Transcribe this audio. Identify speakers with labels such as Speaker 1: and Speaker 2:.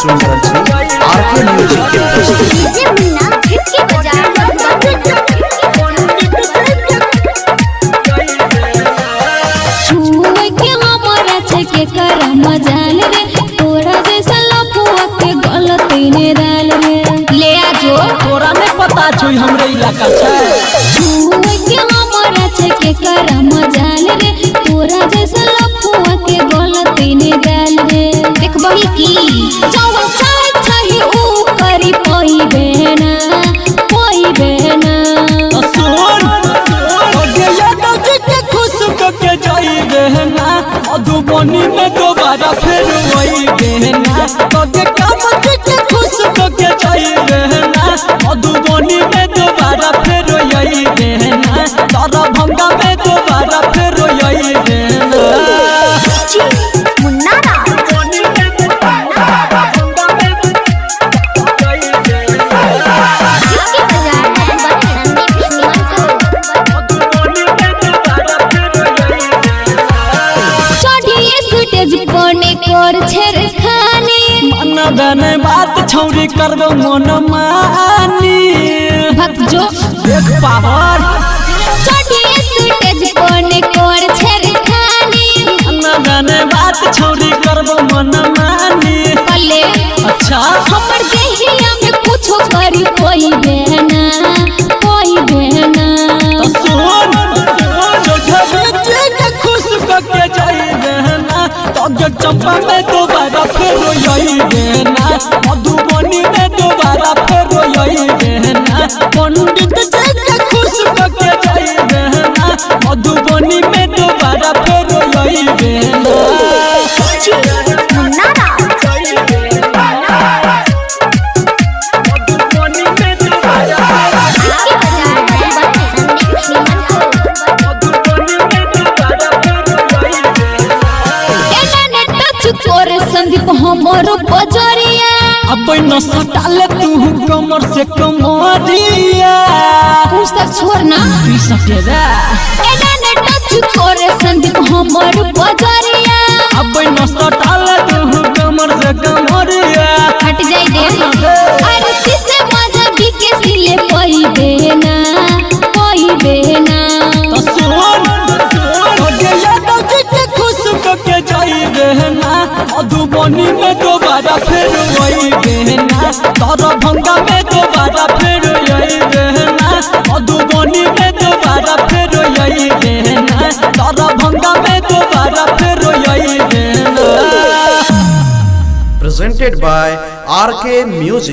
Speaker 1: सुन रहे छी आरके म्यूजिक के प्रस्तुति।
Speaker 2: डीजे मुन्ना झटके बजा
Speaker 3: छुए के हमरा छके कर मजाल रे तोरा जैसा लफुआ के गलती ने डाल रे ले आ जो
Speaker 4: तोरा नहीं पता छुई हमरे इलाका छै।
Speaker 3: छुए के हमरा छके कर मजाल रे तोरा जैसा लफुआ के गलती ने डाल रे देखबही की चावल चाहे चाहे ऊ करी पई बेना
Speaker 4: सुन ओगे यादव जी के खुश के जाई बहना मधुबनी में दोबारा फिर वही बहना ओगे काम जी के खुश के जाई बहना मधुबनी में दोबारा फिर यही बहना तारा भंगा में दोबारा फिर यही बहना
Speaker 2: मुन्ना
Speaker 3: कर छेड़खानी
Speaker 4: मन बने बात छौरी करबो मन मानी
Speaker 3: भक जो
Speaker 4: देख पावर
Speaker 3: चढ़िए स्टेज कोने कर छेड़खानी
Speaker 4: मन बने बात छौरी करबो मन मानी
Speaker 3: पल्ले
Speaker 4: अच्छा
Speaker 3: हमर देहिया में कुछो करी कोई बहना
Speaker 4: तो सुन जो झगड़े के खुश के जाई बहना तो चंपा में दोबारा फिर यही बहना मधुबनी में दोबारा फिर यही बहना पंडित जी के खुश के जाई बहना मधुबनी में दोबारा फिर यही बहना
Speaker 2: मुन्ना
Speaker 3: संदीप हमरो बजरिया
Speaker 4: अब न सटाले तू कमर से कमरिया
Speaker 3: तू सब छोड़ ना
Speaker 4: तू सटेरा
Speaker 3: एना ने टच करे संदीप हमरो बजरिया
Speaker 4: अब न सटाले तू कमर से कमरिया
Speaker 3: हट जाई दे अरे किसे मजा भी के सिले कोई देना
Speaker 4: तो सुन ओगे यादव जी के खुश के जाई बहना मधुबनी में दोबारा फिर वही बहना तारा भंगा में दोबारा फिर यही बहना मधुबनी में दोबारा फिर यही बहना तारा भंगा में दोबारा फिर यही बहना।
Speaker 1: Presented by RK Music।